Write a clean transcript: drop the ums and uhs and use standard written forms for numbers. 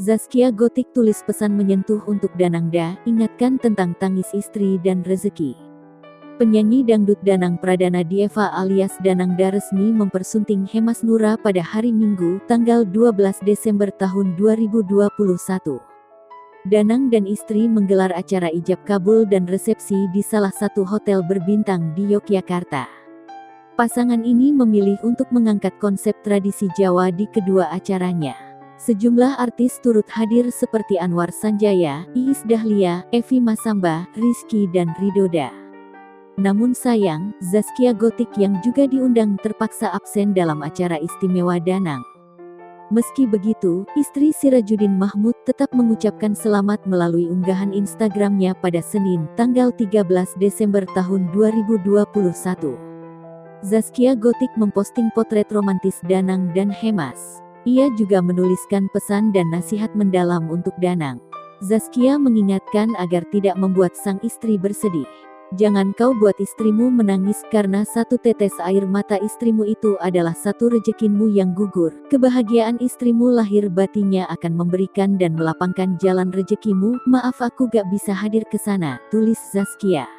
Zaskia Gotik tulis pesan menyentuh untuk Danangda, ingatkan tentang tangis istri dan rezeki. Penyanyi dangdut Danang Pradana Dieva alias Danangda resmi mempersunting Hemas Nura pada hari Minggu, tanggal 12 Desember tahun 2021. Danang dan istri menggelar acara ijab kabul dan resepsi di salah satu hotel berbintang di Yogyakarta. Pasangan ini memilih untuk mengangkat konsep tradisi Jawa di kedua acaranya. Sejumlah artis turut hadir seperti Anwar Sanjaya, Iis Dahlia, Evi Masamba, Rizky dan Ridoda. Namun sayang, Zaskia Gotik yang juga diundang terpaksa absen dalam acara istimewa Danang. Meski begitu, istri Sirajuddin Mahmud tetap mengucapkan selamat melalui unggahan Instagramnya pada Senin, tanggal 13 Desember tahun 2021. Zaskia Gotik memposting potret romantis Danang dan Hemas. Ia juga menuliskan pesan dan nasihat mendalam untuk Danang. Zaskia mengingatkan agar tidak membuat sang istri bersedih. Jangan kau buat istrimu menangis karena satu tetes air mata istrimu itu adalah satu rezekimu yang gugur. Kebahagiaan istrimu lahir batinnya akan memberikan dan melapangkan jalan rezekimu. Maaf aku gak bisa hadir ke sana, tulis Zaskia.